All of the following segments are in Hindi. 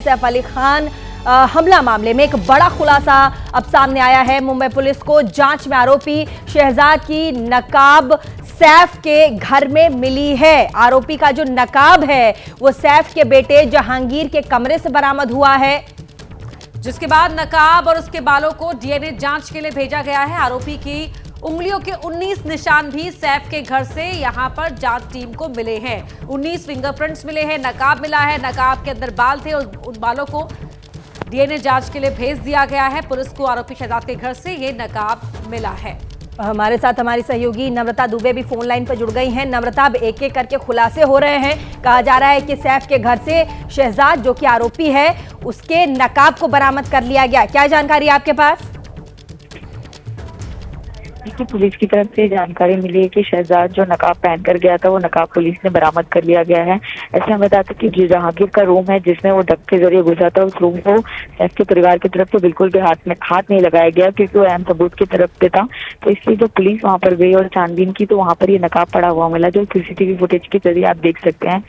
सैफ अली खान हमला मामले में एक बड़ा खुलासा अब सामने आया है। मुंबई पुलिस को जांच में आरोपी शहजाद की नकाब सैफ के घर में मिली है। आरोपी का जो नकाब है वो सैफ के बेटे जहांगीर के कमरे से बरामद हुआ है, जिसके बाद नकाब और उसके बालों को डीएनए जांच के लिए भेजा गया है। आरोपी की उंगलियों के 19 निशान भी सैफ के घर से यहां पर जांच टीम को मिले हैं। 19 फिंगरप्रिंट्स मिले हैं, नकाब मिला है, नकाब के अंदर बाल थे, उन बालों को डीएनए जांच के लिए भेज दिया गया है। पुलिस को आरोपी शहजाद के घर से ये नकाब मिला है। हमारे साथ हमारी सहयोगी नम्रता दुबे भी फोन लाइन पर जुड़ गई हैं। नम्रता, अब एक एक करके खुलासे हो रहे हैं। कहा जा रहा है कि सैफ के घर से शहजाद जो कि आरोपी है उसके नकाब को बरामद कर लिया गया। क्या जानकारी आपके पास? पुलिस की तरफ से जानकारी मिली है कि शहजाद जो नकाब पहनकर गया था वो नकाब पुलिस ने बरामद कर लिया गया है। ऐसे हम बताते कि जो जहांगीर का रूम है जिसमें वो डक के जरिए घुसा था, उस रूम को सैफ के परिवार की तरफ से बिल्कुल भी हाथ नहीं लगाया गया क्योंकि वो अहम सबूत की तरफ से था। तो इसलिए जो पुलिस वहां पर गई और छानबीन की तो वहां पर ये नकाब पड़ा हुआ मिला, जो सीसीटीवी फुटेज के जरिए आप देख सकते हैं।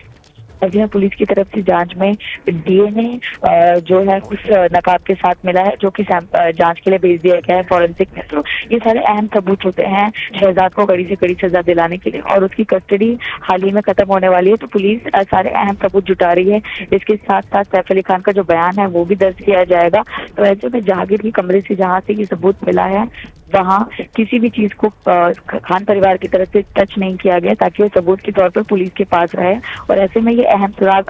ऐसे में पुलिस की तरफ से जांच में डीएनए जो है उस नकाब के साथ मिला है, जो कि जांच के लिए भेज दिया गया है फॉरेंसिक में। तो ये सारे अहम सबूत होते हैं शहजाद को कड़ी से कड़ी सजा दिलाने के लिए, और उसकी कस्टडी हाल ही में खत्म होने वाली है। तो पुलिस सारे अहम सबूत जुटा रही है। इसके साथ साथ सैफ अली खान का जो बयान है वो भी दर्ज किया जाएगा। तो ऐसे में जहांगीर के कमरे से जहाँ से ये सबूत मिला है वहाँ किसी भी चीज को खान परिवार की तरफ से टच नहीं किया गया ताकि वो सबूत के तौर पर पुलिस के पास रहे। और ऐसे में ये अहम सुराग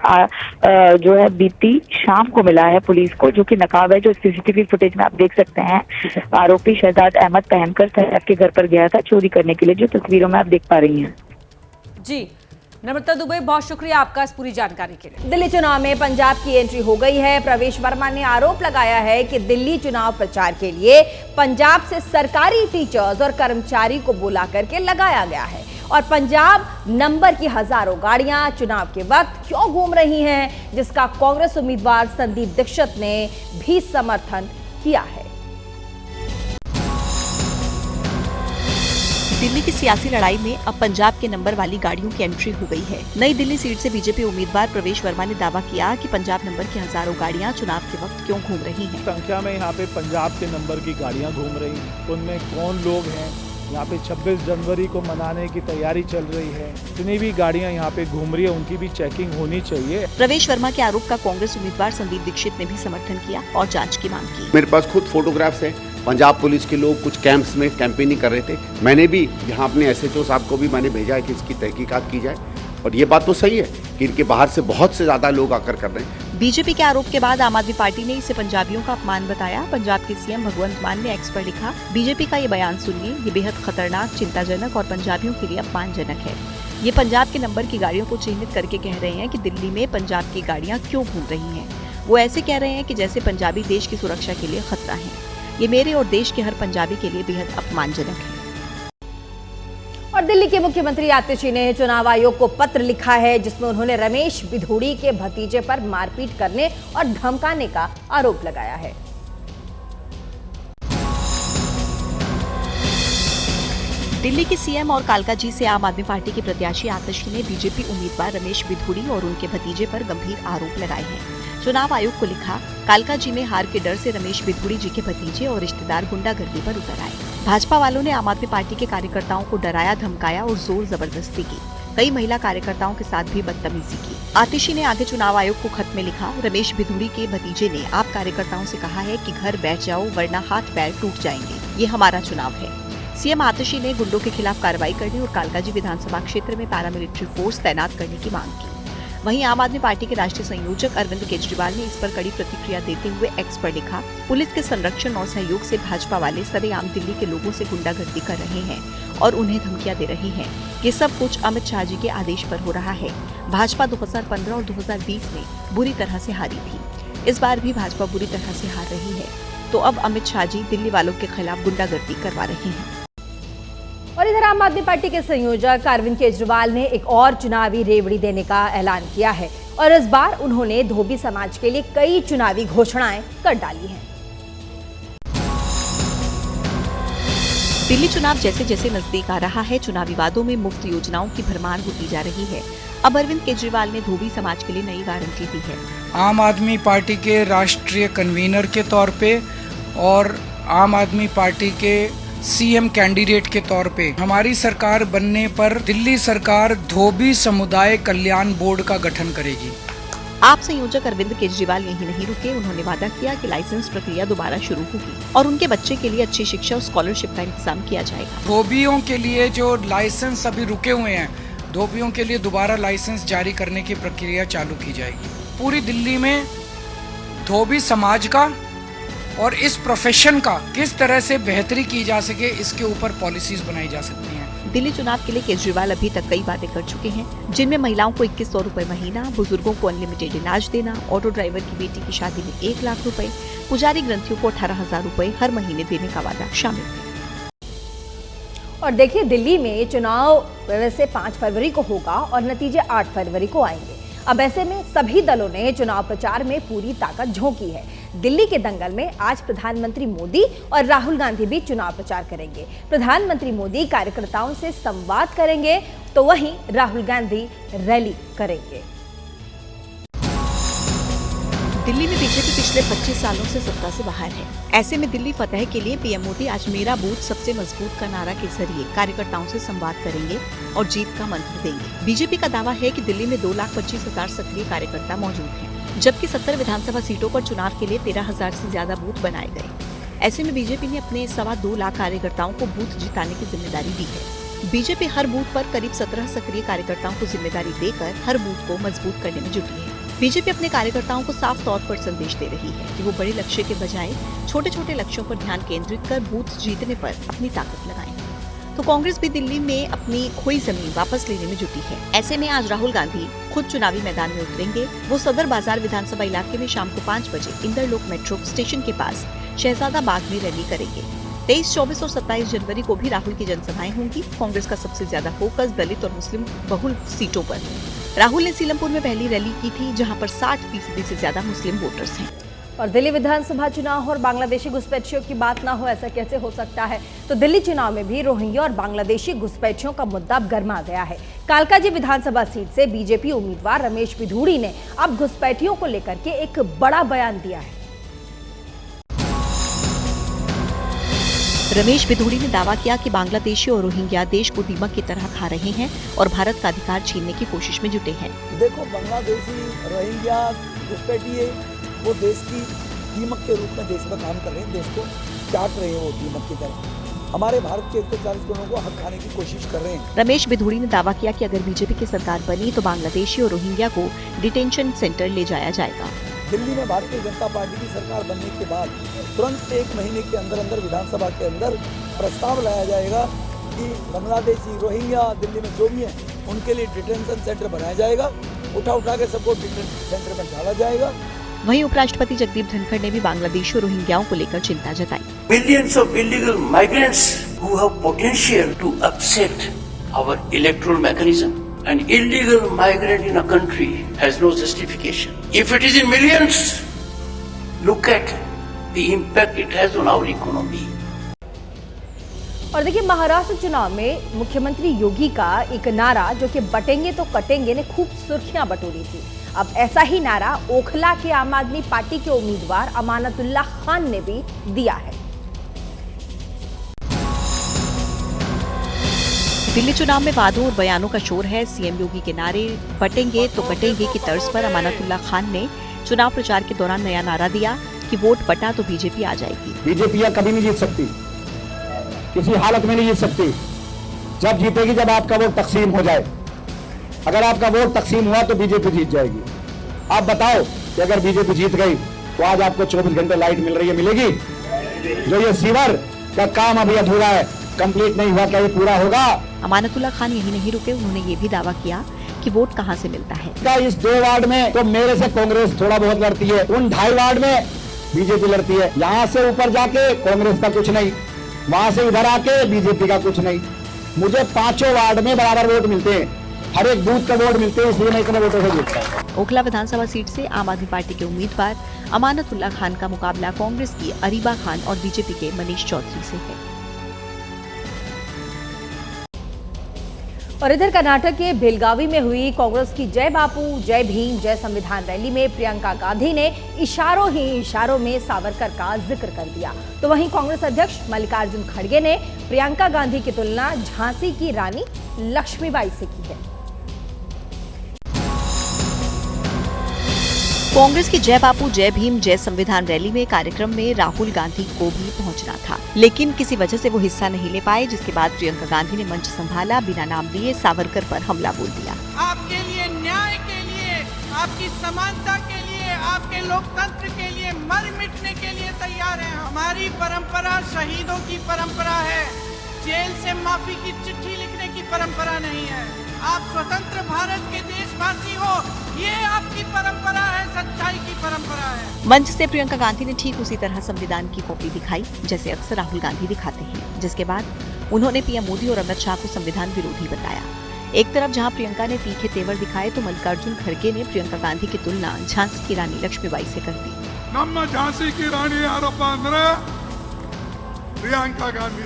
जो है बीती शाम को मिला है पुलिस को, जो कि नकाब है, जो सीसीटीवी फुटेज में आप देख सकते हैं। आरोपी शहजाद अहमद पहनकर सैफ के घर पर गया था चोरी करने के लिए, जो तस्वीरों में आप देख पा रही हैं। जी नम्रता दुबे, बहुत शुक्रिया आपका इस पूरी जानकारी के लिए। दिल्ली चुनाव में पंजाब की एंट्री हो गई है। प्रवेश वर्मा ने आरोप लगाया है कि दिल्ली चुनाव प्रचार के लिए पंजाब से सरकारी टीचर्स और कर्मचारी को बुला करके लगाया गया है, और पंजाब नंबर की हजारों गाड़ियां चुनाव के वक्त क्यों घूम रही हैं, जिसका कांग्रेस उम्मीदवार संदीप दीक्षित ने भी समर्थन किया है। दिल्ली की सियासी लड़ाई में अब पंजाब के नंबर वाली गाड़ियों की एंट्री हो गई है। नई दिल्ली सीट से बीजेपी उम्मीदवार प्रवेश वर्मा ने दावा किया कि पंजाब नंबर की हजारों गाड़ियां चुनाव के वक्त क्यों घूम रही हैं। संख्या में यहाँ पे पंजाब के नंबर की गाड़ियां घूम रही, उनमें कौन लोग हैं, यहाँ पे 26 जनवरी को मनाने की तैयारी चल रही है, जितनी भी गाड़ियां यहाँ पे घूम रही है उनकी भी चेकिंग होनी चाहिए। प्रवेश वर्मा के आरोप का कांग्रेस उम्मीदवार संदीप दीक्षित ने भी समर्थन किया और जांच की मांग की। मेरे पास खुद फोटोग्राफ्स है, पंजाब पुलिस के लोग कुछ कैंप्स में कैंपेनिंग कर रहे थे। मैंने भी यहाँ अपने एसएचओ साहब को भी मैंने भेजा है कि इसकी तहकीकात की जाए, और ये बात तो सही है कि इनके बाहर से बहुत से ज्यादा लोग आकर कर रहे हैं। बीजेपी के आरोप के बाद आम आदमी पार्टी ने इसे पंजाबियों का अपमान बताया। पंजाब के सीएम भगवंत मान ने एक्स पर लिखा, बीजेपी का ये बयान सुनिए, ये बेहद खतरनाक, चिंताजनक और पंजाबियों के लिए अपमानजनक है। ये पंजाब के नंबर की गाड़ियों को चिन्हित करके कह रहे हैं कि दिल्ली में पंजाब की गाड़ियां क्यों घूम रही हैं। वो ऐसे कह रहे हैं कि जैसे पंजाबी देश की सुरक्षा के लिए खतरा है। ये मेरे और देश के हर पंजाबी के लिए बेहद अपमानजनक है। और दिल्ली के मुख्यमंत्री आतिशी ने चुनाव आयोग को पत्र लिखा है, जिसमें उन्होंने रमेश बिधूड़ी के भतीजे पर मारपीट करने और धमकाने का आरोप लगाया है। दिल्ली के सीएम और कालकाजी से आम आदमी पार्टी के प्रत्याशी आतिशी ने बीजेपी उम्मीदवार रमेश बिधूड़ी और उनके भतीजे पर गंभीर आरोप लगाए हैं। चुनाव आयोग को लिखा, कालकाजी में हार के डर से रमेश बिधूड़ी जी के भतीजे और रिश्तेदार गुंडागर्दी पर उतर आए। भाजपा वालों ने आम आदमी पार्टी के कार्यकर्ताओं को डराया, धमकाया और जोर जबरदस्ती की। कई महिला कार्यकर्ताओं के साथ भी बदतमीजी की। आतिशी ने आगे चुनाव आयोग को खत में लिखा, रमेश बिधूड़ी के भतीजे ने आप कार्यकर्ताओं से कहा है कि घर बैठ जाओ वरना हाथ पैर टूट जाएंगे, ये हमारा चुनाव है। सीएम आतिशी ने गुंडों के खिलाफ कार्रवाई करने और कालकाजी विधानसभा क्षेत्र में पैरामिलिट्री फोर्स तैनात करने की मांग की। वहीं आम आदमी पार्टी के राष्ट्रीय संयोजक अरविंद केजरीवाल ने इस पर कड़ी प्रतिक्रिया देते हुए एक्स पर लिखा, पुलिस के संरक्षण और सहयोग से भाजपा वाले सरेआम दिल्ली के लोगों से गुंडागर्दी कर रहे हैं और उन्हें धमकियां दे रहे हैं। ये सब कुछ अमित शाह जी के आदेश पर हो रहा है। भाजपा 2015 और 2020 में बुरी तरह से हारी थी। इस बार भी भाजपा बुरी तरह से हार रही है, तो अब अमित शाह जी दिल्ली वालों के खिलाफ गुंडागर्दी करवा रहे हैं। और इधर आम आदमी पार्टी के संयोजक अरविंद केजरीवाल ने एक और चुनावी रेवड़ी देने का ऐलान किया है, और इस बार उन्होंने धोबी समाज के लिए कई चुनावी घोषणाएं कर डाली हैं। दिल्ली चुनाव जैसे जैसे नजदीक आ रहा है, चुनावी वादों में मुफ्त योजनाओं की भरमार होती जा रही है। अब अरविंद केजरीवाल ने धोबी समाज के लिए नई गारंटी दी है। आम आदमी पार्टी के राष्ट्रीय कन्वीनर के तौर पे और आम आदमी पार्टी के सीएम कैंडिडेट के तौर पे हमारी सरकार बनने पर दिल्ली सरकार धोबी समुदाय कल्याण बोर्ड का गठन करेगी। आप संयोजक अरविंद केजरीवाल यही नहीं रुके, उन्होंने वादा किया कि लाइसेंस प्रक्रिया दोबारा शुरू होगी और उनके बच्चे के लिए अच्छी शिक्षा और स्कॉलरशिप का इंतजाम किया जाएगा। धोबियों के लिए जो लाइसेंस अभी रुके हुए हैं, धोबियों के लिए दोबारा लाइसेंस जारी करने की प्रक्रिया चालू की जाएगी। पूरी दिल्ली में धोबी समाज का और इस प्रोफेशन का किस तरह से बेहतरी की जा सके, इसके ऊपर पॉलिसीज बनाई जा सकती हैं। दिल्ली चुनाव के लिए केजरीवाल अभी तक कई वादे कर चुके हैं, जिनमें महिलाओं को 2100 रुपए महीना, बुजुर्गों को अनलिमिटेड इलाज देना, ऑटो ड्राइवर की बेटी की शादी में 1 लाख रुपए, पुजारी ग्रंथियों को 18,000 रुपए हर महीने देने का वादा शामिल है। और देखिए, दिल्ली में चुनाव वैसे 5 फरवरी को होगा और नतीजे 8 फरवरी को आएंगे। अब ऐसे में सभी दलों ने चुनाव प्रचार में पूरी ताकत झोंकी है। दिल्ली के दंगल में आज प्रधानमंत्री मोदी और राहुल गांधी भी चुनाव प्रचार करेंगे। प्रधानमंत्री मोदी कार्यकर्ताओं से संवाद करेंगे, तो वहीं राहुल गांधी रैली करेंगे। दिल्ली में बीजेपी पिछले 25 सालों से सत्ता से बाहर है। ऐसे में दिल्ली फतह के लिए पीएम मोदी आज मेरा बूथ सबसे मजबूत का नारा के जरिए कार्यकर्ताओं से संवाद करेंगे और जीत का मंत्र देंगे। बीजेपी का दावा है कि दिल्ली में 2,25,000 सक्रिय कार्यकर्ता मौजूद हैं, जबकि 70 विधानसभा सीटों पर चुनाव के लिए 13,000 से ज्यादा बूथ बनाए गए। ऐसे में बीजेपी ने अपने 2.25 लाख कार्यकर्ताओं को बूथ जिताने की जिम्मेदारी दी है। बीजेपी हर बूथ पर करीब 17 सक्रिय कार्यकर्ताओं को जिम्मेदारी देकर हर बूथ को मजबूत करने में जुटी है। बीजेपी अपने कार्यकर्ताओं को साफ तौर पर संदेश दे रही है कि वो बड़े लक्ष्य के बजाय छोटे छोटे लक्ष्यों पर ध्यान केंद्रित कर बूथ जीतने पर अपनी ताकत लगाएं। तो कांग्रेस भी दिल्ली में अपनी खोई जमीन वापस लेने में जुटी है। ऐसे में आज राहुल गांधी खुद चुनावी मैदान में उतरेंगे। वो सदर बाजार विधानसभा इलाके में शाम को 5 बजे इंदरलोक मेट्रो स्टेशन के पास शहजादा बाग में रैली करेंगे। 23, 24 और 27 जनवरी को भी राहुल की जनसभाएं होंगी। कांग्रेस का सबसे ज्यादा फोकस दलित और मुस्लिम बहुल सीटों पर। राहुल ने सीलमपुर में पहली रैली की थी, जहां पर 60% से ज्यादा मुस्लिम वोटर्स हैं। और दिल्ली विधानसभा चुनाव और बांग्लादेशी घुसपैठियों की बात ना हो, ऐसा कैसे हो सकता है? तो दिल्ली चुनाव में भी रोहिंग्या और बांग्लादेशी घुसपैठियों का मुद्दा अब गर्मा गया है। कालकाजी विधानसभा सीट से बीजेपी उम्मीदवार रमेश बिधूड़ी ने अब घुसपैठियों को लेकर के एक बड़ा बयान दिया है। रमेश बिधूड़ी ने दावा किया कि बांग्लादेशी और रोहिंग्या देश को दीमक की तरह खा रहे हैं और भारत का अधिकार छीनने की कोशिश में जुटे हैं। देखो, बांग्लादेशी, रोहिंग्या, घुसपैठिए वो देश की दीमक के रूप में देश में काम कर रहे हैं, देश को चाट रहे हैं वो दीमक की तरह। हमारे भारत के 140 करोड़ को हक खाने की कोशिश कर रहे हैं। रमेश बिधूड़ी ने दावा किया कि अगर बीजेपी की सरकार बनी तो बांग्लादेशी और रोहिंग्या को डिटेंशन सेंटर ले जाया जाएगा। दिल्ली में भारतीय जनता पार्टी की सरकार बनने के बाद तुरंत 1 महीने के अंदर अंदर विधानसभा के अंदर प्रस्ताव लाया जाएगा कि बांग्लादेशी, रोहिंग्या दिल्ली में जो भी हैं उनके लिए डिटेंशन सेंटर बनाया जाएगा। उठा के सबको डिटेंशन सेंटर में डाला जाएगा। वहीं उपराष्ट्रपति जगदीप धनखड़ ने भी बांग्लादेशी और रोहिंग्याओं को लेकर चिंता जताई। Millions of illegal migrants who have potential to upset our electoral mechanism. An illegal migrant in a country has no justification. If it is in millions, look at the impact it has on our economy. और देखिए, महाराष्ट्र चुनाव में मुख्यमंत्री योगी का एक नारा जो कि बटेंगे तो कटेंगे ने खूब सुर्खियां बटोरी थी। अब ऐसा ही नारा ओखला के आम आदमी पार्टी के उम्मीदवार अमानतुल्लाह खान ने भी दिया है। दिल्ली चुनाव में वादों और बयानों का शोर है। सीएम योगी के नारे बटेंगे तो कटेंगे की तर्ज पर अमानतुल्लाह खान ने चुनाव प्रचार के दौरान नया नारा दिया कि वोट बटा तो बीजेपी आ जाएगी। बीजेपी कभी नहीं जीत सकती, किसी हालत में नहीं जीत सकती। जब जीतेगी जब आपका वोट तकसीम हो जाए। अगर आपका वोट तकसीम हुआ तो बीजेपी जीत जाएगी। आप बताओ कि अगर बीजेपी जीत गई तो आज आपको 24 घंटे लाइट मिल रही है, मिलेगी? जो ये सीवर का काम अभी अधूरा है, कंप्लीट नहीं हुआ, क्या ये पूरा होगा? अमानतुल्लाह खान यही नहीं रुके, उन्होंने ये भी दावा किया कि वोट कहां से मिलता है। इस 2 वार्ड में तो मेरे से कांग्रेस थोड़ा बहुत लड़ती है, उन 2.5 वार्ड में बीजेपी लड़ती है। यहाँ से ऊपर जाके कांग्रेस का कुछ नहीं, वहां से इधर आके बीजेपी का कुछ नहीं। मुझे 5 वार्ड में बराबर वोट मिलते हैं, हर एक बूथ का वोट मिलते हैं, इसलिए मैं इतने वोटों से जीतता हूं। ओखला विधानसभा सीट से आम आदमी पार्टी के उम्मीदवार अमानतुल्लाह खान का मुकाबला कांग्रेस की अरीबा खान और बीजेपी के मनीष चौधरी से है। और इधर कर्नाटक के बेलगावी में हुई कांग्रेस की जय बापू जय भीम जय संविधान रैली में प्रियंका गांधी ने इशारों ही इशारों में सावरकर का जिक्र कर दिया। तो वहीं कांग्रेस अध्यक्ष मल्लिकार्जुन खड़गे ने प्रियंका गांधी की तुलना झांसी की रानी लक्ष्मीबाई से की है। कांग्रेस की जय बापू जय भीम जय संविधान रैली में कार्यक्रम में राहुल गांधी को भी पहुंचना था, लेकिन किसी वजह से वो हिस्सा नहीं ले पाए, जिसके बाद प्रियंका गांधी ने मंच संभाला, बिना नाम लिए सावरकर पर हमला बोल दिया। आपके लिए, न्याय के लिए, आपकी समानता के लिए, आपके लोकतंत्र के लिए मर मिटने के लिए तैयार हैं। हमारी परंपरा शहीदों की परंपरा है, जेल से माफी की चिट्ठी लिखने की परंपरा नहीं है। आप स्वतंत्र भारत के देशवासी हो, ये आपकी परंपरा है, सच्चाई की परंपरा है। मंच से प्रियंका गांधी ने ठीक उसी तरह संविधान की कॉपी दिखाई जैसे अक्सर राहुल गांधी दिखाते हैं, जिसके बाद उन्होंने पीएम मोदी और अमित शाह को संविधान विरोधी बताया। एक तरफ जहां प्रियंका ने तीखे तेवर दिखाए तो मल्लिकार्जुन खड़गे ने प्रियंका गांधी की तुलना झांसी की रानी लक्ष्मीबाई से कर दी। ನಮ್ಮ झांसी की रानी यारप्पा ಅಂದ್ರೆ प्रियंका गांधी।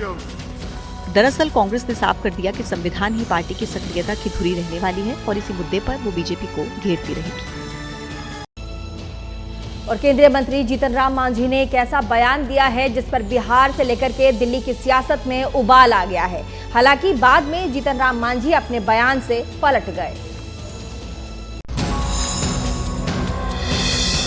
दरअसल कांग्रेस ने साफ कर दिया कि संविधान ही पार्टी की सक्रियता की धुरी रहने वाली है और इसी मुद्दे पर वो बीजेपी को घेरती रहेगी। और केंद्रीय मंत्री जीतन राम मांझी ने एक ऐसा बयान दिया है जिस पर बिहार से लेकर के दिल्ली की सियासत में उबाल आ गया है। हालांकि बाद में जीतन राम मांझी अपने बयान से पलट गए।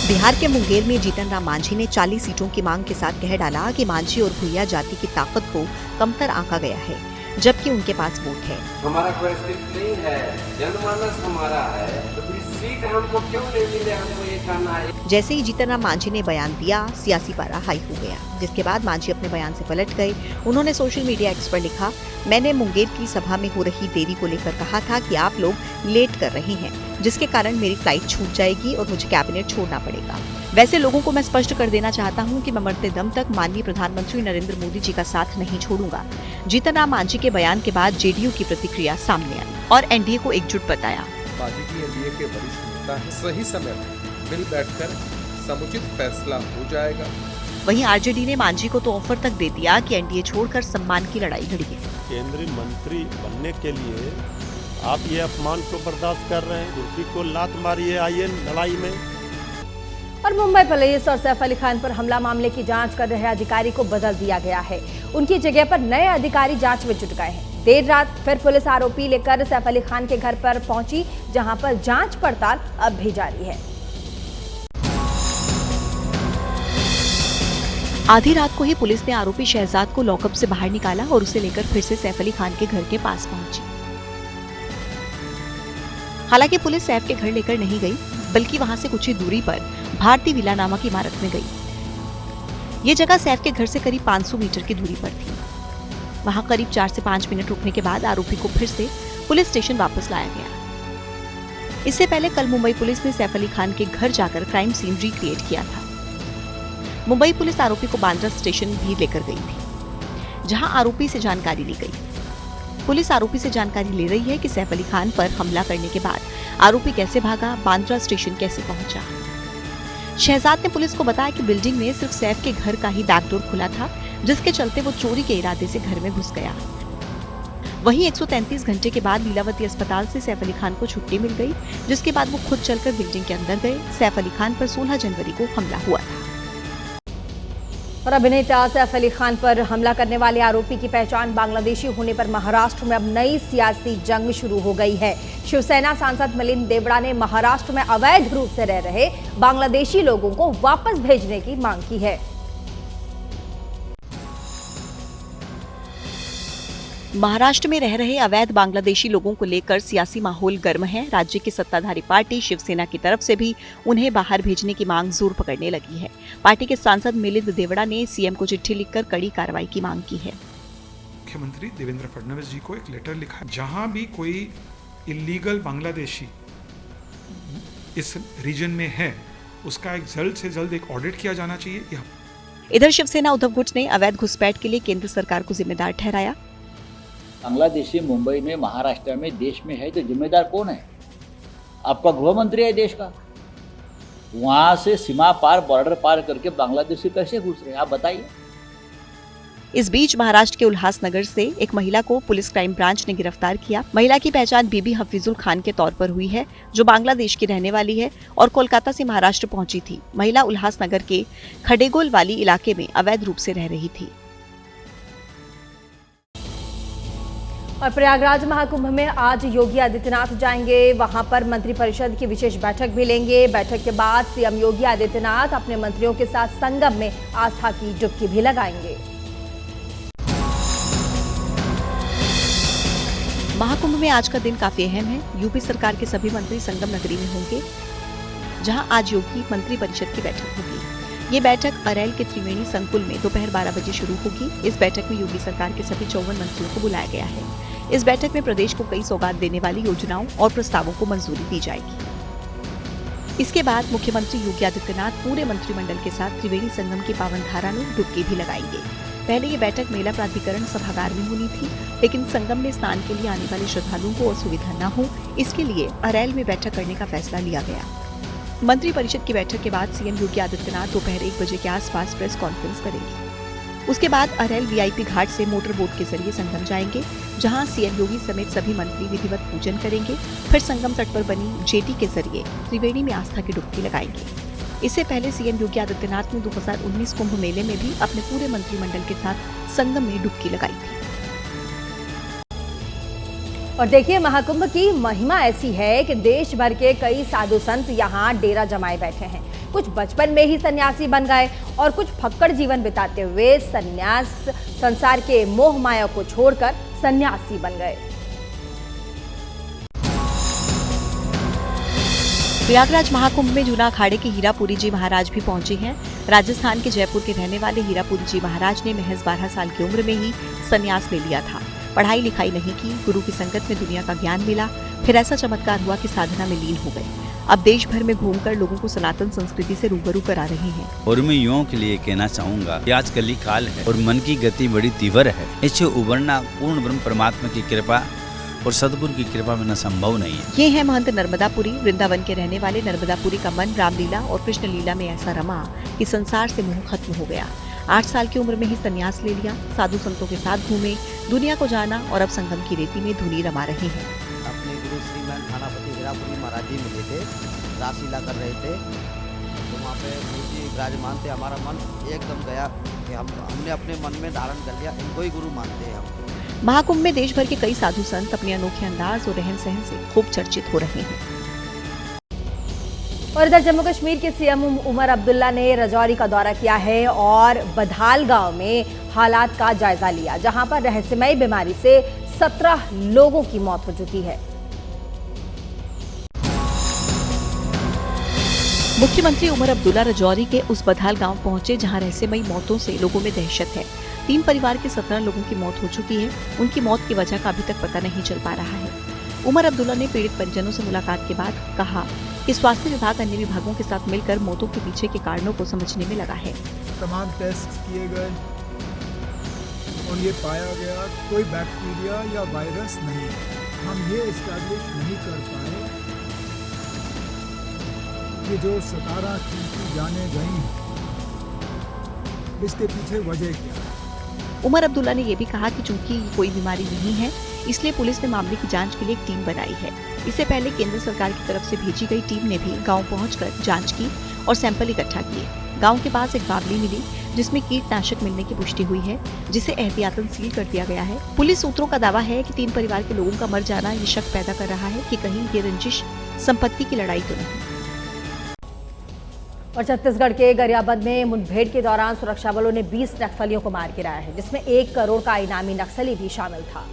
बिहार के मुंगेर में जीतन राम मांझी ने 40 सीटों की मांग के साथ कह डाला कि मांझी और भुइया जाति की ताकत को कमतर आंका गया है, जबकि उनके पास वोट है। हमारा कोई अस्तित्व नहीं है, जनमानस हमारा है, तो फिर सीट हमको क्यों नहीं मिले, हमको ये करना है। जैसे ही जीतन राम मांझी ने बयान दिया, सियासी पारा हाई हो गया, जिसके बाद मांझी अपने बयान से पलट गए। उन्होंने सोशल मीडिया एक्स पर लिखा, मैंने मुंगेर की सभा में हो रही देरी को लेकर कहा था कि आप लोग लेट कर रहे हैं, जिसके कारण मेरी फ्लाइट छूट जाएगी और मुझे कैबिनेट छोड़ना पड़ेगा। वैसे लोगों को मैं स्पष्ट कर देना चाहता हूं कि मैं मरते दम तक माननीय प्रधानमंत्री नरेंद्र मोदी जी का साथ नहीं छोड़ूंगा। जीतन राम मांझी के बयान के बाद जेडीयू की प्रतिक्रिया सामने आई और एनडीए को एकजुट बताया। पार्टी की एनडीए के वरिष्ठ नेता हैं, सही समय पर मिल बैठकर समुचित फैसला हो जाएगा। वहीं आरजेडी ने मांझी को तो ऑफर तक दे दिया कि एनडीए छोड़कर सम्मान की लड़ाई लड़िए। केंद्रीय मंत्री बनने के लिए आप ये अपमान को बर्दाश्त कर रहे हैं, कुर्सी को लात मारिए, आइए लड़ाई में। और मुंबई पुलिस और सैफ अली खान पर हमला मामले की जांच कर रहे अधिकारी को बदल दिया गया है। उनकी जगह पर नए अधिकारी जांच में जुट गए हैं। देर रात फिर पुलिस आरोपी लेकर सैफ अली खान के घर पर पहुंची, जहां पर जांच पड़ताल अब भी जारी है। आधी रात को ही पुलिस ने आरोपी शहजाद को लॉकअप से बाहर निकाला और उसे लेकर फिर से सैफ अली खान के घर के पास पहुंची। हालांकि पुलिस सैफ के घर लेकर नहीं गई, बल्कि वहां से कुछ ही दूरी पर भारती विला नामक इमारत में गई। ये जगह सैफ के घर से करीब 500 मीटर की दूरी पर थी। वहां करीब 4 से 5 मिनट रुकने के बाद आरोपी को फिर से पुलिस स्टेशन वापस लाया गया। इससे पहले कल मुंबई पुलिस ने सैफ अली खान के घर जाकर क्राइम सीन रिक्रिएट किया था। मुंबई पुलिस आरोपी को बांद्रा स्टेशन भी लेकर गई थी, जहां आरोपी से जानकारी ली गई। पुलिस आरोपी से जानकारी ले रही है कि सैफ अली खान पर हमला करने के बाद आरोपी कैसे भागा, बांद्रा स्टेशन कैसे पहुंचा। शहजाद ने पुलिस को बताया कि बिल्डिंग में सिर्फ सैफ के घर का ही बैकडोर खुला था, जिसके चलते वो चोरी के इरादे से घर में घुस गया। वहीं 133 घंटे के बाद लीलावती अस्पताल से सैफ अली खान को छुट्टी मिल गई, जिसके बाद वो खुद चलकर बिल्डिंग के अंदर गए। सैफ अली खान पर 16 जनवरी को हमला हुआ था। और अभिनेता सैफ अली खान पर हमला करने वाले आरोपी की पहचान बांग्लादेशी होने पर महाराष्ट्र में अब नई सियासी जंग शुरू हो गई है। शिवसेना सांसद मिलिंद देवड़ा ने महाराष्ट्र में अवैध रूप से रह रहे बांग्लादेशी लोगों को वापस भेजने की मांग की है। महाराष्ट्र में रह रहे अवैध बांग्लादेशी लोगों को लेकर सियासी माहौल गर्म है। राज्य की सत्ताधारी पार्टी शिवसेना की तरफ से भी उन्हें बाहर भेजने की मांग जोर पकड़ने लगी है। पार्टी के सांसद मिलिंद देवड़ा ने सीएम को चिट्ठी लिखकर कड़ी कार्रवाई की मांग की है। मुख्यमंत्री देवेंद्र फडणवीस जी को एक लेटर लिखा, जहां भी कोई इलीगल बांग्लादेशी इस रीजन में है, उसका एक जल्द से जल्द एक ऑडिट किया जाना चाहिए। इधर शिवसेना उद्धव गुट ने अवैध घुसपैठ के लिए केंद्र सरकार को जिम्मेदार ठहराया। बांग्लादेशी मुंबई में, महाराष्ट्र में, देश में है तो जिम्मेदार कौन है? आपका गृह मंत्री है देश का। वहां से सीमा पार, बॉर्डर पार करके बांग्लादेशी कैसे घुस रहे हैं, आप बताइए। इस बीच महाराष्ट्र के उल्हासनगर से एक महिला को पुलिस क्राइम ब्रांच ने गिरफ्तार किया। महिला की पहचान बीबी हफीजुल खान के तौर पर हुई है, जो बांग्लादेश की रहने वाली है और कोलकाता से महाराष्ट्र पहुंची थी। महिला उल्हासनगर के खडेगोल वाली इलाके में अवैध रूप से रह रही थी। और प्रयागराज महाकुंभ में आज योगी आदित्यनाथ जाएंगे। वहां पर मंत्रिपरिषद की विशेष बैठक भी लेंगे। बैठक के बाद सीएम योगी आदित्यनाथ अपने मंत्रियों के साथ संगम में आस्था की डुबकी भी लगाएंगे। महाकुंभ में आज का दिन काफी अहम है। यूपी सरकार के सभी मंत्री संगम नगरी में होंगे, जहां आज योगी मंत्रिपरिषद की बैठक होगी। ये बैठक अरैल के त्रिवेणी संकुल में दोपहर 12 बजे शुरू होगी। इस बैठक में योगी सरकार के सभी 54 मंत्रियों को बुलाया गया है। इस बैठक में प्रदेश को कई सौगात देने वाली योजनाओं और प्रस्तावों को मंजूरी दी जाएगी। इसके बाद मुख्यमंत्री योगी आदित्यनाथ पूरे मंत्रिमंडल के साथ त्रिवेणी संगम की पावन धारा में डुबकी भी लगाएंगे। पहले ये बैठक मेला प्राधिकरण सभागार में होनी थी, लेकिन संगम में स्नान के लिए आने वाले श्रद्धालुओं को असुविधा न हो, इसके लिए अरैल में बैठक करने का फैसला लिया गया। मंत्रिपरिषद की बैठक के बाद सीएम योगी आदित्यनाथ दोपहर 1 बजे के आसपास प्रेस कॉन्फ्रेंस करेंगे। उसके बाद अरैल वीआईपी घाट से मोटर बोट के जरिए संगम जाएंगे, जहां सीएम योगी समेत सभी मंत्री विधिवत पूजन करेंगे। फिर संगम तट पर बनी जेटी के जरिए त्रिवेणी में आस्था की डुबकी लगाएंगे। इससे पहले सीएम योगी आदित्यनाथ ने 2019 कुंभ मेले में भी अपने पूरे मंत्रिमंडल के साथ संगम में डुबकी लगाई थी। और देखिए, महाकुंभ की महिमा ऐसी है कि देश भर के कई साधु संत यहाँ डेरा जमाए बैठे हैं। कुछ बचपन में ही सन्यासी बन गए और कुछ फक्कड़ जीवन बिताते हुए संसार के मोह माया को छोड़कर सन्यासी बन गए। प्रयागराज महाकुंभ में जूना अखाड़े के हीरापुरी जी महाराज भी पहुंचे हैं। राजस्थान के जयपुर के रहने वाले हीरापुरी जी महाराज ने महज 12 साल की उम्र में ही संन्यास ले लिया था। पढ़ाई लिखाई नहीं की, गुरु की संगत में दुनिया का ज्ञान मिला, फिर ऐसा चमत्कार हुआ कि साधना में लीन हो गए। अब देश भर में घूमकर लोगों को सनातन संस्कृति से रूबरू करा रहे हैं। और मैं युवाओं के लिए कहना चाहूँगा कि आज कली काल है और मन की गति बड़ी तीव्र है। इससे उबरना पूर्ण ब्रह्म परमात्मा की कृपा और सदगुरु की कृपा में न संभव नहीं है। ये है महंत नर्मदापुरी। वृंदावन के रहने वाले नर्मदापुरी का मन रामलीला और कृष्ण लीला में ऐसा रमा कि संसार से मोह खत्म हो गया। 8 साल की उम्र में ही संन्यास ले लिया, साधु संतों के साथ घूमे, दुनिया को जाना और अब संगम की रेती में धुनी रमा रहे हैं। अपने गुरु श्रीमान थानापति हीरापुरी महाराज जी मिले थे, रासलीला कर रहे थे, तो वहाँ पे गुरु जी विराजमान थे। हमारा मन एकदम गया कि हमने अपने मन में धारण कर लिया, इनको ही गुरु मानते हैं हम। महाकुंभ में देश भर के कई साधु संत अपने अनोखे अंदाज और रहन सहन से खूब चर्चित हो रहे हैं। और इधर जम्मू कश्मीर के सीएम उमर अब्दुल्ला ने राजौरी का दौरा किया है और बधाल गांव में हालात का जायजा लिया, जहां पर रहस्यमयी बीमारी से 17 लोगों की मौत हो चुकी है। मुख्यमंत्री उमर अब्दुल्ला राजौरी के उस बधाल गांव पहुंचे जहां रहस्यमयी मौतों से लोगों में दहशत है। 3 परिवार के 17 लोगों की मौत हो चुकी है। उनकी मौत की वजह का अभी तक पता नहीं चल पा रहा है। उमर अब्दुल्ला ने पीड़ित परिजनों से मुलाकात के बाद कहा कि स्वास्थ्य विभाग अन्य विभागों के साथ मिलकर मौतों के पीछे के कारणों को समझने में लगा है। तमाम टेस्ट किए गए और ये पाया गया कोई बैक्टीरिया या वायरस नहीं है। हम ये एस्टैब्लिश नहीं कर पाए कि जो 17 की जाने गई इसके पीछे वजह क्या है। उमर अब्दुल्ला ने यह भी कहा कि चूंकि कोई बीमारी नहीं है, इसलिए पुलिस ने मामले की जांच के लिए एक टीम बनाई है। इससे पहले केंद्र सरकार की तरफ से भेजी गई टीम ने भी गांव पहुंचकर जांच की और सैंपल इकट्ठा किए। गांव के पास एक बावली मिली जिसमें कीटनाशक मिलने की पुष्टि हुई है, जिसे एहतियातन सील कर दिया गया है। पुलिस सूत्रों का दावा है कि 3 परिवार के लोगों का मर जाना ये शक पैदा कर रहा है कि कहीं ये रंजिश संपत्ति की लड़ाई तो नहीं। और छत्तीसगढ़ के गरियाबंद में मुठभेड़ के दौरान सुरक्षा बलों ने 20 नक्सलियों को मार गिराया है, जिसमें 1 करोड़ का इनामी नक्सली भी शामिल था।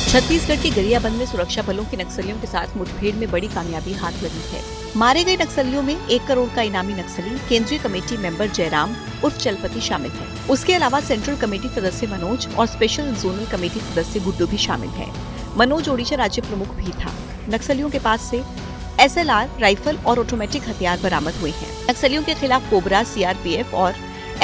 छत्तीसगढ़ के गरियाबंद में सुरक्षा बलों के नक्सलियों के साथ मुठभेड़ में बड़ी कामयाबी हाथ लगी है। मारे गए नक्सलियों में 1 करोड़ का इनामी नक्सली केंद्रीय कमेटी मेंबर जयराम उर्फ चलपति शामिल है। उसके अलावा सेंट्रल कमेटी सदस्य मनोज और स्पेशल जोनल कमेटी सदस्य गुड्डू भी शामिल है। मनोज ओडिशा राज्य प्रमुख भी था। नक्सलियों के पास से SLR राइफल और ऑटोमेटिक हथियार बरामद हुए हैं। नक्सलियों के खिलाफ कोबरा, CRPF और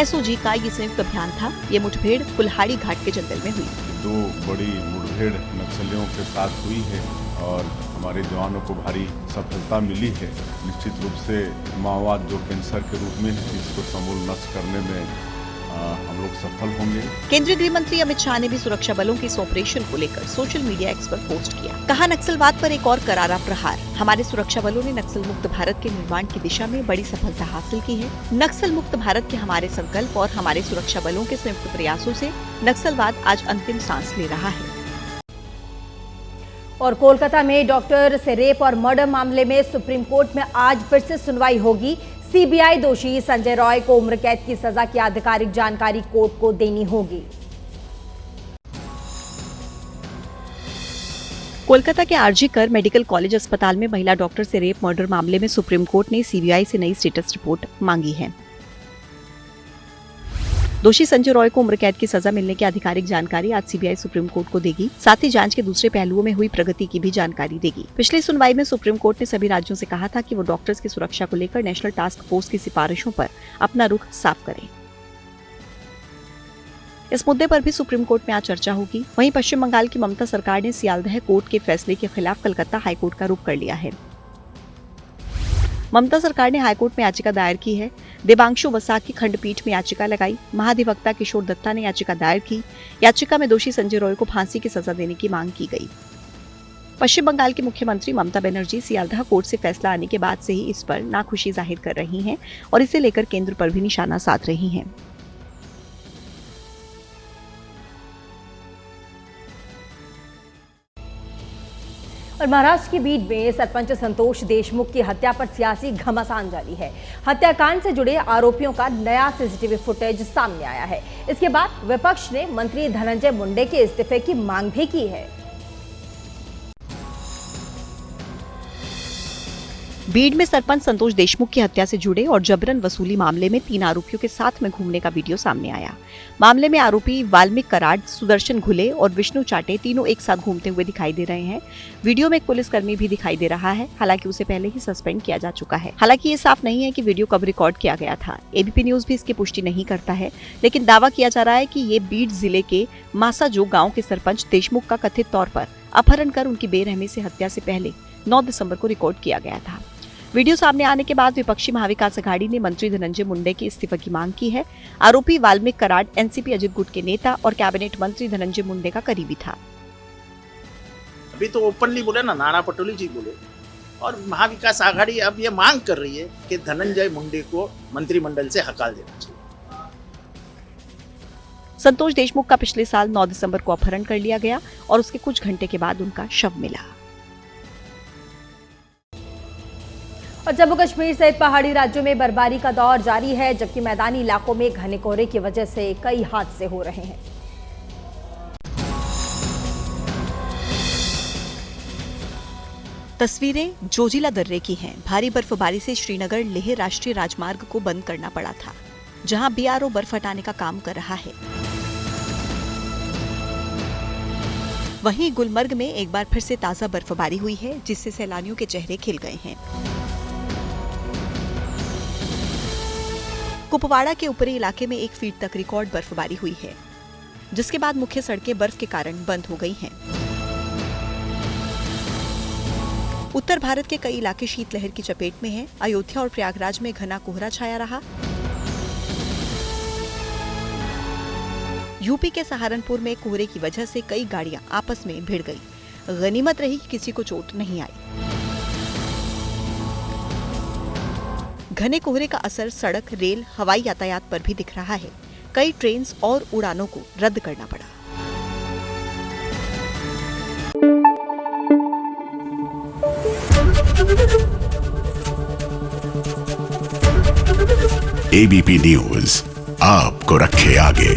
SOG का ये संयुक्त अभियान था। ये मुठभेड़ कुल्हाड़ी घाट के जंगल में हुई। 2 बड़ी मुठभेड़ नक्सलियों के साथ हुई है और हमारे जवानों को भारी सफलता मिली है। निश्चित रूप से माओवाद जो कैंसर के रूप में है, इसको समूल नष्ट करने में हम लोग सफल होंगे। केंद्रीय गृह मंत्री अमित शाह ने भी सुरक्षा बलों के इस ऑपरेशन को लेकर सोशल मीडिया एक्स पर पोस्ट किया। कहा, नक्सलवाद पर एक और करारा प्रहार। हमारे सुरक्षा बलों ने नक्सल मुक्त भारत के निर्माण की दिशा में बड़ी सफलता हासिल की है। नक्सल मुक्त भारत के हमारे संकल्प और हमारे सुरक्षा बलों के संयुक्त प्रयासों से नक्सलवाद आज अंतिम सांस ले रहा है। और कोलकाता में डॉक्टर से रेप और मर्डर मामले में सुप्रीम कोर्ट में आज फिर से सुनवाई होगी। सीबीआई दोषी संजय रॉय को उम्र कैद की सजा की आधिकारिक जानकारी कोर्ट को देनी होगी। कोलकाता के आरजी कर मेडिकल कॉलेज अस्पताल में महिला डॉक्टर से रेप मर्डर मामले में सुप्रीम कोर्ट ने सीबीआई से नई स्टेटस रिपोर्ट मांगी है। दोषी संजय रॉय को उम्र कैद की सजा मिलने की आधिकारिक जानकारी आज सीबीआई सुप्रीम कोर्ट को देगी। साथ ही जांच के दूसरे पहलुओं में हुई प्रगति की भी जानकारी देगी। पिछली सुनवाई में सुप्रीम कोर्ट ने सभी राज्यों से कहा था कि वो डॉक्टर्स की सुरक्षा को लेकर नेशनल टास्क फोर्स की सिफारिशों पर अपना रुख साफ करें। इस मुद्दे पर भी सुप्रीम कोर्ट में आज चर्चा होगी। वहीं पश्चिम बंगाल की ममता सरकार ने सियालदह कोर्ट के फैसले के खिलाफ कलकत्ता हाईकोर्ट का रुख कर लिया है। ममता सरकार ने हाईकोर्ट में याचिका दायर की है। देवांशु वसा की खंडपीठ में याचिका लगाई। महाधिवक्ता किशोर दत्ता ने याचिका दायर की। याचिका में दोषी संजय रॉय को फांसी की सजा देने की मांग की गई। पश्चिम बंगाल की मुख्यमंत्री ममता बनर्जी सियालदह कोर्ट से फैसला आने के बाद से ही इस पर नाखुशी जाहिर कर रही हैं और इसे लेकर केंद्र पर भी निशाना साध रही हैं। और महाराष्ट्र की बीड में सरपंच संतोष देशमुख की हत्या पर सियासी घमासान जारी है। हत्याकांड से जुड़े आरोपियों का नया सीसीटीवी फुटेज सामने आया है। इसके बाद विपक्ष ने मंत्री धनंजय मुंडे के इस्तीफे की मांग भी की है। बीड में सरपंच संतोष देशमुख की हत्या से जुड़े और जबरन वसूली मामले में 3 आरोपियों के साथ में घूमने का वीडियो सामने आया। मामले में आरोपी वाल्मीकि कराड, सुदर्शन घुले और विष्णु चाटे तीनों एक साथ घूमते हुए दिखाई दे रहे हैं। वीडियो में एक पुलिसकर्मी भी दिखाई दे रहा है, हालांकि उसे पहले ही सस्पेंड किया जा चुका है। हालांकि ये साफ नहीं है कि वीडियो कब रिकॉर्ड किया गया था। एबीपी न्यूज भी इसकी पुष्टि नहीं करता है, लेकिन दावा किया जा रहा है कि ये बीड जिले के मासाजो गाँव के सरपंच देशमुख का कथित तौर पर अपहरण कर उनकी बेरहमी से हत्या से पहले 9 दिसंबर को रिकॉर्ड किया गया था। वीडियो सामने आने के बाद विपक्षी महाविकास अघाड़ी ने मंत्री धनंजय मुंडे के इस्तीफे की मांग की है। आरोपी वाल्मीकि कराड एनसीपी अजित गुट के नेता और कैबिनेट मंत्री धनंजय मुंडे का करीबी था। अभी तो ओपनली बोले ना, नाना पटोले जी बोले, और महाविकास आघाड़ी अब ये मांग कर रही है कि धनंजय मुंडे को मंत्रिमंडल से हकाल देना चाहिए। संतोष देशमुख का पिछले साल 9 दिसंबर को अपहरण कर लिया गया और उसके कुछ घंटे के बाद उनका शव मिला। और जम्मू कश्मीर सहित पहाड़ी राज्यों में बर्फबारी का दौर जारी है, जबकि मैदानी इलाकों में घने कोहरे की वजह से कई हादसे हो रहे हैं। तस्वीरें जोजिला दर्रे की हैं। भारी बर्फबारी से श्रीनगर लेह राष्ट्रीय राजमार्ग को बंद करना पड़ा था, जहां बीआरओ बर्फ हटाने का काम कर रहा है। वहीं गुलमर्ग में एक बार फिर से ताजा बर्फबारी हुई है, जिससे सैलानियों के चेहरे खिल गए हैं। कुपवाड़ा के ऊपरी इलाके में 1 फीट तक रिकॉर्ड बर्फबारी हुई है, जिसके बाद मुख्य सड़कें बर्फ के कारण बंद हो गई हैं। उत्तर भारत के कई इलाके शीतलहर की चपेट में हैं। अयोध्या और प्रयागराज में घना कोहरा छाया रहा। यूपी के सहारनपुर में कोहरे की वजह से कई गाड़ियां आपस में भिड़ गई। गनीमत रही कि किसी को चोट नहीं आई। घने कोहरे का असर सड़क, रेल, हवाई यातायात पर भी दिख रहा है। कई ट्रेन और उड़ानों को रद्द करना पड़ा। एबीपी न्यूज आपको रखे आगे।